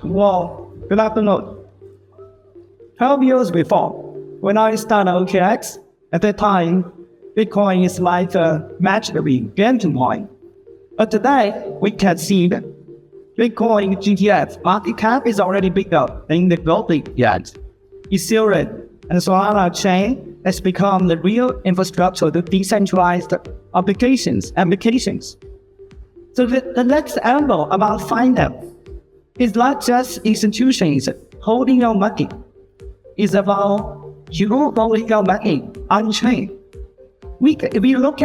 Well, good afternoon. 12 years before, when I started OKX, at that time, Bitcoin is like a magically entry point. But today, we can see that Bitcoin GTF market cap is already bigger than the global yet. Ethereum and Solana chain has become the real infrastructure to decentralized applications. So the next angle about finance is not just institutions holding your money. It's about you holding your money on chain. If we look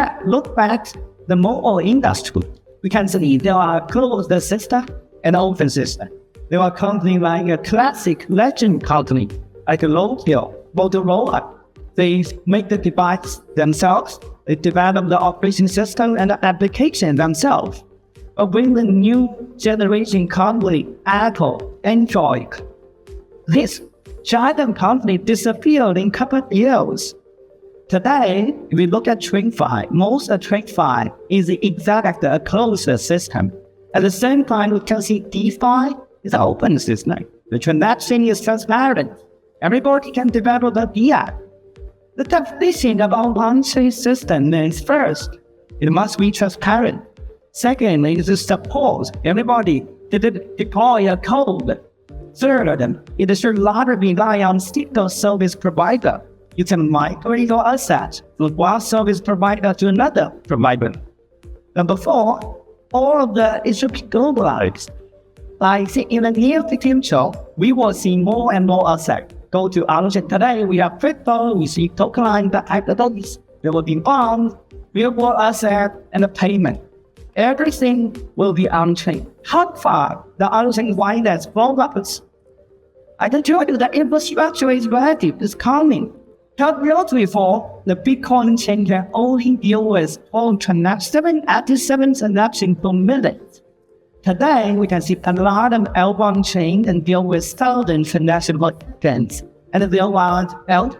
back the mobile industry, we can see there are closed system and open system. There are companies like a classic legend company, like a Nokia, Motorola. They make the device themselves. They develop the operation system and the application themselves. But when the new generation company, Apple, Android, this giant company disappeared in a couple of years. Today, if we look at TradFi, most of TradFi is exactly a closed system. At the same time, we can see DeFi is an open system. The transaction is transparent. Everybody can develop the DApp. The definition of a one-chain system is first, it must be transparent. Second, it is support everybody to deploy a code. Third, it should not rely on single service provider. You can migrate your assets from one service provider to another provider. Number four, all of it should be globalized. Like in the near future, we will see more and more assets go to on-chain. Today, we have crypto, we see tokenized activities, there will be bonds, real-world asset, and the payment. Everything will be on-chain. How far the on-chain finance progress? I can tell you that infrastructure is ready, it's coming. 12 years before, the Bitcoin chain can only deal with 787 transactions per minute. Today, we can see a lot of L1 chain and deal with thousands transactions per second. And there are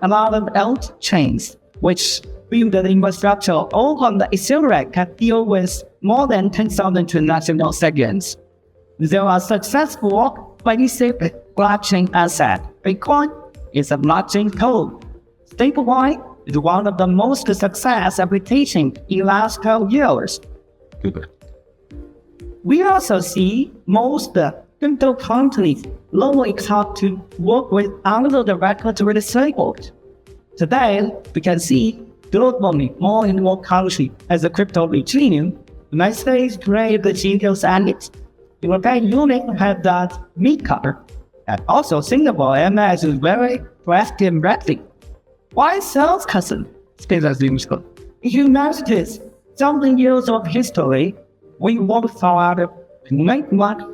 a lot of L chains, which build the infrastructure over the Ethereum can deal with more than 10,000 transactions per second. There are successful basic blockchain assets. Bitcoin is a blockchain code. Stablecoin is one of the most successful applications in the last 12 years. We also see most crypto companies lowering how to work with under the regulatory framework. Today, we can see globally more and more countries as a crypto regime. The United States created the Genius Act. The European Union had that MiCA, and also Singapore MS is very proactive rapid. Why sales custom? In humanities, 1,000 years of history, we work hard to make money,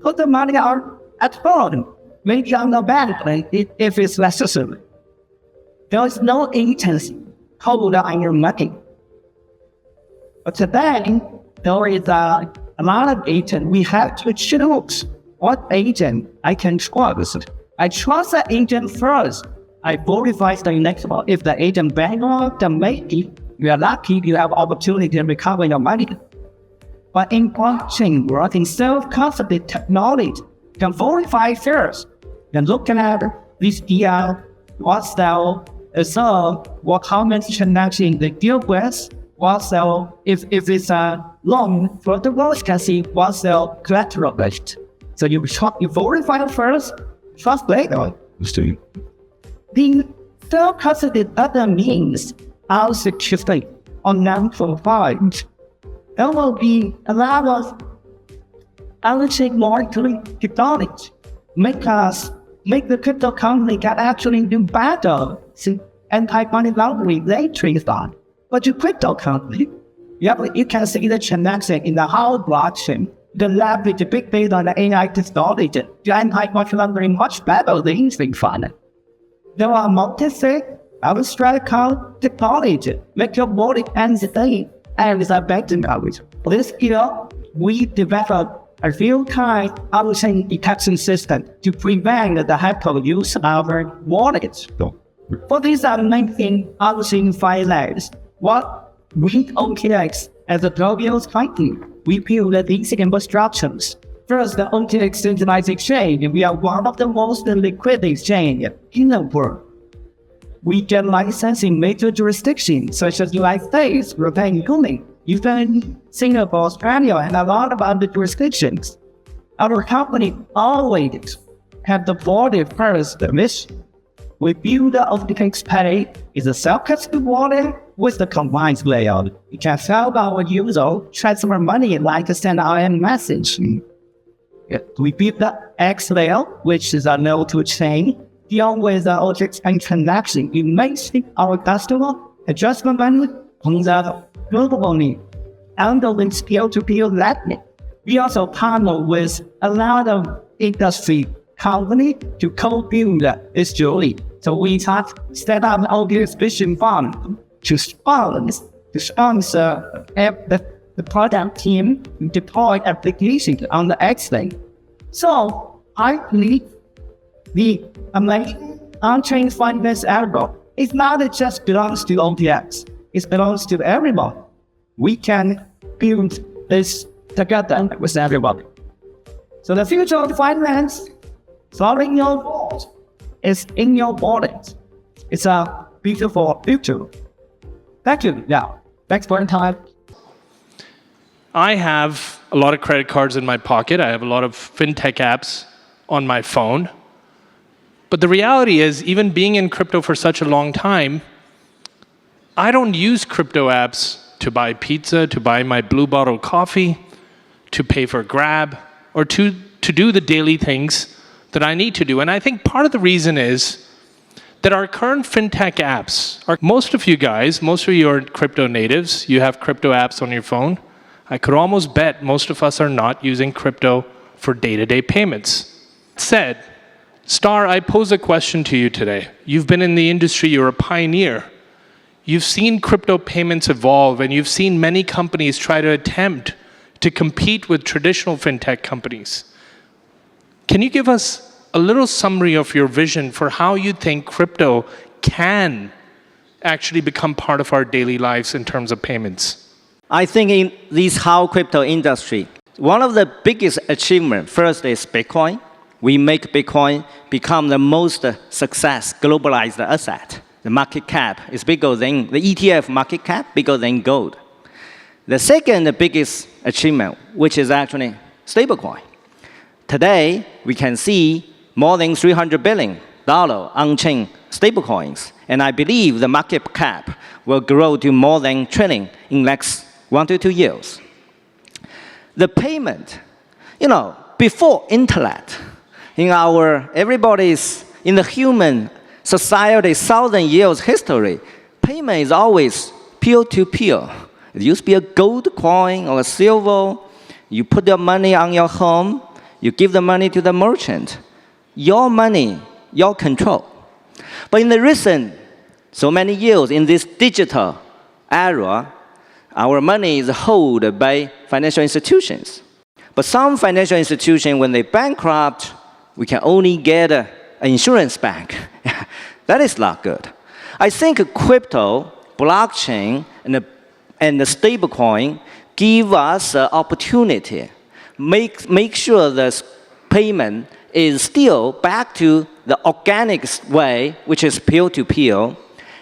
put the money out at home, maybe on the bank if it's necessary. There is no agency hold on your money. But today, there is a lot of agents. We have to choose what agent I can trust. I trust the agent first. I verify the next one. If the agent bankrupt, then maybe you are lucky you have opportunity to recover your money. But in blockchain world, in self-custody technology, you can verify first. Then look at this deal, what sell, what how many transactions they deal with, what sell, if it's a loan, for the world you can see what sell collateralized. So you verify first, trust later. The self-custody other means our security or non-provided. There will be a lot of on-chain monitoring technology make the crypto company can actually do better since anti-money laundering they trace on. But your crypto company, you can see the transaction in the whole blockchain. The leverage the big data and the AI technology, the anti-money laundering much better than Vision Fund. There are multi-sig, abstract technology, make your body and the day. And it's a better knowledge. This year, we developed a real-time on-chain detection system to prevent the hacker use of our wallets. For these are making on-chain finance. What we OKX as a global company, we build these infrastructures. First, the OKX centralized exchange. We are one of the most liquid exchange in the world. We get license in major jurisdictions such as United States, European Union, even Singapore, Australia, and a lot of other jurisdictions. Our company always have the body first mission. We build the OKX Pay is a self-custody wallet with the compliance layer. It can help our user transfer money like a send IM message. We build the X layer, which is a node to chain, deal with the OKX Pay transaction. It makes our customer adjust the money on the globally and the peer-to-peer lending. We also partner with a lot of industry company to co-build this journey. So we have set up OKX Vision Fund to sponsor the product team deploy applications on the X-Link. So I believe the amazing on-chain finance algorithm is not just belongs to OKX. It belongs to everyone. We can build this together with everyone. So the future of finance, solving your goals, is in your wallet. It's a beautiful future. Thank you. Yeah. Thanks for your time. I have a lot of credit cards in my pocket. I have a lot of fintech apps on my phone. But the reality is, even being in crypto for such a long time, I don't use crypto apps to buy pizza, to buy my blue bottle coffee, to pay for Grab, or to do the daily things that I need to do. And I think part of the reason is that our current fintech apps are, most of you guys, most of you are crypto natives, you have crypto apps on your phone. I could almost bet most of us are not using crypto for day-to-day payments. Said, Star, I pose a question to you today. You've been in the industry, you're a pioneer. You've seen crypto payments evolve, and you've seen many companies try to attempt to compete with traditional fintech companies. Can you give us a little summary of your vision for how you think crypto can actually become part of our daily lives in terms of payments? I think in this whole crypto industry, one of the biggest achievements first is Bitcoin. We make Bitcoin become the most success globalized asset. The market cap is bigger than the ETF market cap, bigger than gold. The second biggest achievement, which is actually stablecoin. Today, we can see more than $300 billion on-chain stablecoins, and I believe the market cap will grow to more than $1 trillion in next 1 to 2 years. The payment, before internet, in everybody's, in the human society, 1,000 years history, payment is always peer-to-peer. It used to be a gold coin or a silver. You put your money on your home. You give the money to the merchant. Your money, your control. But in the recent so many years, in this digital era, our money is held by financial institutions. But some financial institutions, when they bankrupt, we can only get an insurance bank. That is not good. I think crypto, blockchain, and the stablecoin give us an opportunity. Make sure the payment is still back to the organic way, which is peer-to-peer.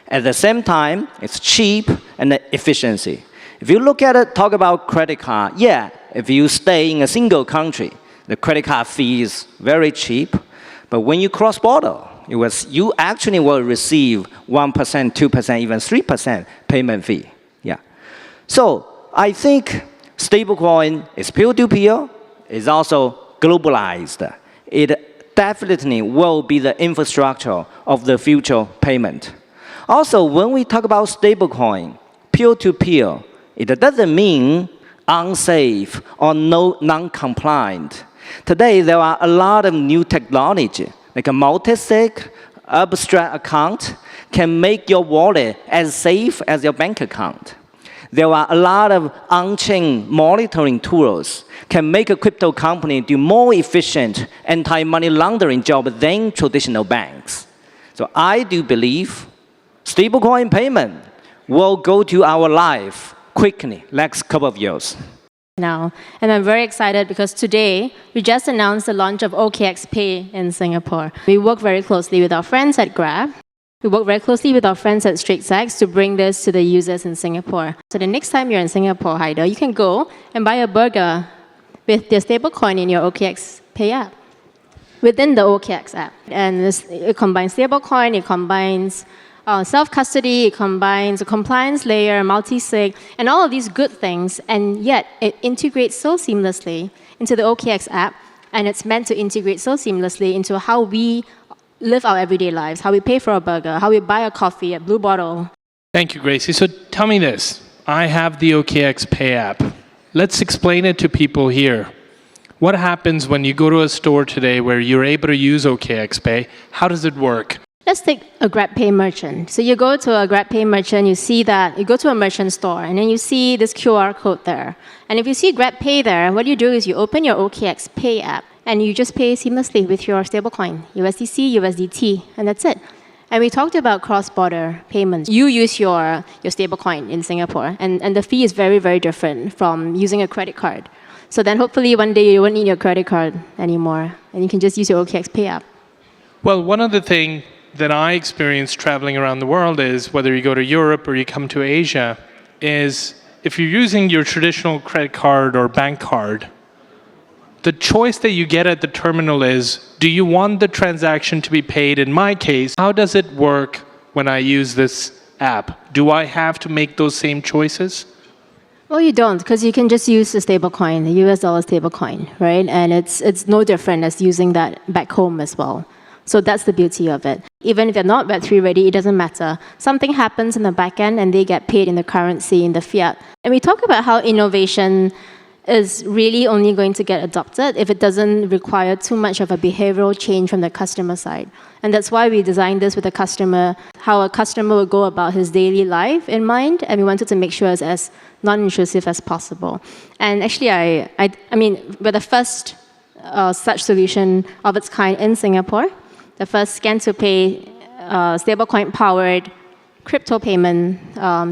At the same time, it's cheap and efficiency. If you look at it, talk about credit card, if you stay in a single country, the credit card fee is very cheap. But when you cross border, you actually will receive 1%, 2%, even 3% payment fee. So I think stablecoin is peer-to-peer, is also globalized. It definitely will be the infrastructure of the future payment. Also, when we talk about stablecoin, peer-to-peer, it doesn't mean unsafe or non-compliant. Today, there are a lot of new technology, like a multi-sig, abstract account, can make your wallet as safe as your bank account. There are a lot of on-chain monitoring tools can make a crypto company do more efficient anti-money laundering job than traditional banks. So I do believe stablecoin payment will go to our life quickly, next couple of years. now. And I'm very excited because today we just announced the launch of OKX Pay in Singapore. We work very closely with our friends at Grab. We work very closely with our friends at StraightSax to bring this to the users in Singapore. So the next time you're in Singapore, Haider, you can go and buy a burger with your stablecoin in your OKX Pay app, within the OKX app. And it combines stablecoin, it combines self-custody, it combines a compliance layer, multi-sig, and all of these good things, and yet it integrates so seamlessly into the OKX app, and it's meant to integrate so seamlessly into how we live our everyday lives, how we pay for a burger, how we buy a coffee at Blue Bottle. Thank you, Gracie. So tell me this. I have the OKX Pay app. Let's explain it to people here. What happens when you go to a store today where you're able to use OKX Pay? How does it work? Let's take a GrabPay merchant. So you go to a GrabPay merchant, you see that, you go to a merchant store, and then you see this QR code there. And if you see GrabPay there, what you do is you open your OKX Pay app, and you just pay seamlessly with your stablecoin, USDC, USDT, and that's it. And we talked about cross-border payments. You use your stablecoin in Singapore, and the fee is very, very different from using a credit card. So then hopefully one day you won't need your credit card anymore, and you can just use your OKX Pay app. Well, one other thing that I experience traveling around the world is, whether you go to Europe or you come to Asia, is if you're using your traditional credit card or bank card, the choice that you get at the terminal is, do you want the transaction to be paid? In my case, how does it work when I use this app? Do I have to make those same choices? Well, you don't, because you can just use the stablecoin, the US dollar stablecoin, right? And it's no different as using that back home as well. So that's the beauty of it. Even if they're not Web3 ready, it doesn't matter. Something happens in the back end and they get paid in the currency, in the fiat. And we talk about how innovation is really only going to get adopted if it doesn't require too much of a behavioral change from the customer side. And that's why we designed this with the customer, how a customer will go about his daily life in mind, and we wanted to make sure it's as non-intrusive as possible. And actually, I mean, we're the first such solution of its kind in Singapore, the first scan-to-pay stablecoin-powered crypto payment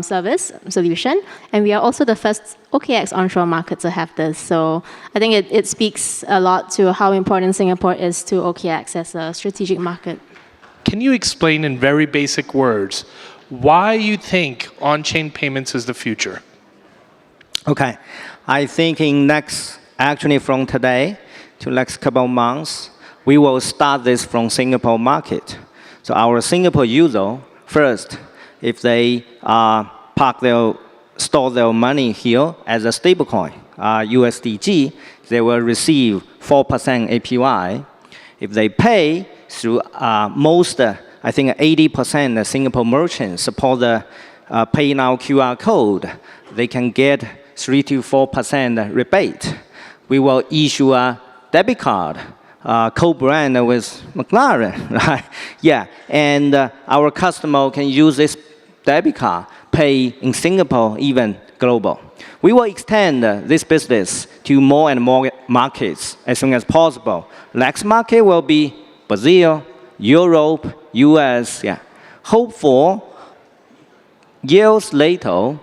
service solution, and we are also the first OKX onshore market to have this. So I think it speaks a lot to how important Singapore is to OKX as a strategic market. Can you explain in very basic words why you think on-chain payments is the future? Okay, I think actually from today to next couple of months, we will start this from Singapore market. So our Singapore user, first, if they store their money here as a stablecoin, USDG, they will receive 4% APY. If they pay through most, I think 80% of Singapore merchants support the Pay Now QR code, they can get 3 to 4% rebate. We will issue a debit card, co-brand with McLaren, right? Yeah, and our customer can use this debit card, pay in Singapore, even global. We will extend this business to more and more markets as soon as possible. Next market will be Brazil, Europe, US. Yeah. Hope for years later,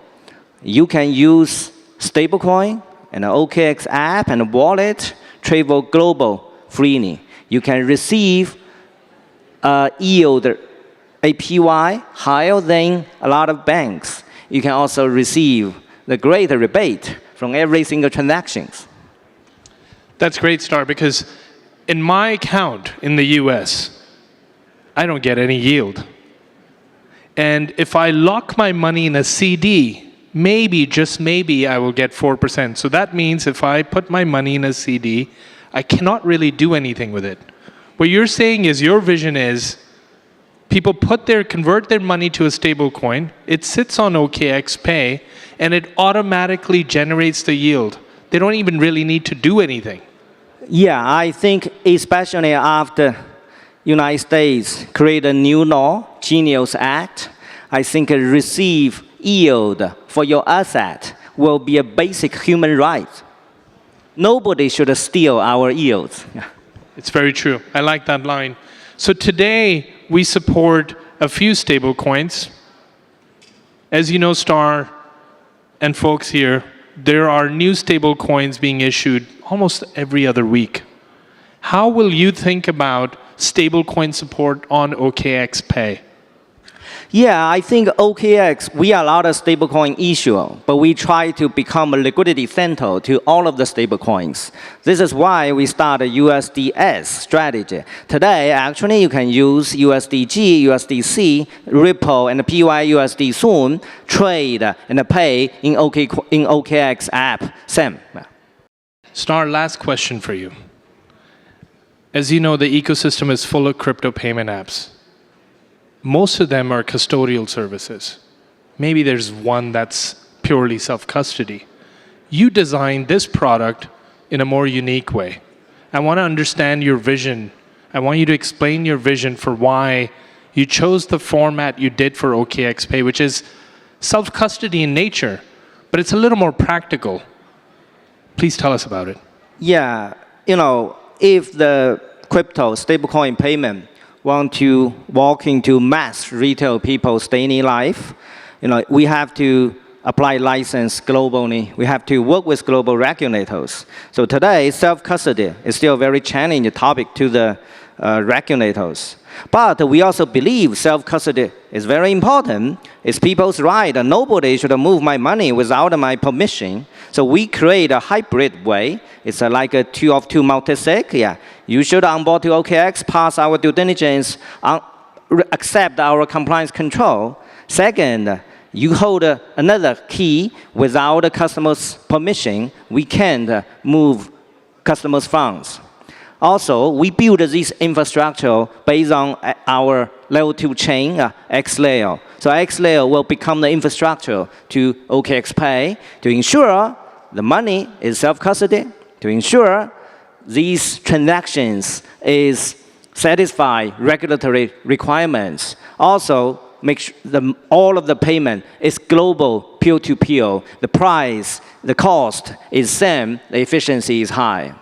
you can use stablecoin and an OKX app and a wallet, travel global freely. You can receive yield APY higher than a lot of banks. You can also receive the great rebate from every single transaction. That's great, Star, because in my account in the US, I don't get any yield. And if I lock my money in a CD, maybe, just maybe, I will get 4%. So that means if I put my money in a CD, I cannot really do anything with it. What you're saying is, your vision is, people convert their money to a stable coin, it sits on OKX Pay, and it automatically generates the yield. They don't even really need to do anything. Yeah, I think especially after United States create a new law, Genius Act, I think receive yield for your asset will be a basic human right. Nobody should steal our yields. It's very true. I like that line. So today, we support a few stable coins. As you know, Star and folks here, there are new stable coins being issued almost every other week. How will you think about stablecoin support on OKX Pay? Yeah, I think OKX, we are not a stablecoin issuer, but we try to become a liquidity center to all of the stablecoins. This is why we start a USDS strategy. Today, actually, you can use USDG, USDC, Ripple, and PYUSD soon, trade and pay in OKX app. Sam. Star, last question for you. As you know, the ecosystem is full of crypto payment apps. Most of them are custodial services. Maybe there's one that's purely self-custody. You designed this product in a more unique way. I want to understand your vision. I want you to explain your vision for why you chose the format you did for OKX Pay, which is self-custody in nature, but it's a little more practical. Please tell us about it. Yeah, if the crypto stablecoin payment want to walk into mass retail people's daily life, we have to apply license globally. We have to work with global regulators. So today, self-custody is still a very challenging topic to the regulators. But we also believe self-custody is very important. It's people's right. Nobody should move my money without my permission. So we create a hybrid way. It's like a 2-of-2 multi-sig. Yeah. You should onboard to OKX, pass our due diligence, accept our compliance control. Second, you hold another key without the customer's permission. We can't move customers' funds. Also, we build this infrastructure based on our level 2 chain, X layer. So X layer will become the infrastructure to OKX Pay to ensure the money is self-custody, to ensure these transactions is satisfy regulatory requirements. Also, make sure all of the payment is global, peer-to-peer. The price, the cost is same, the efficiency is high.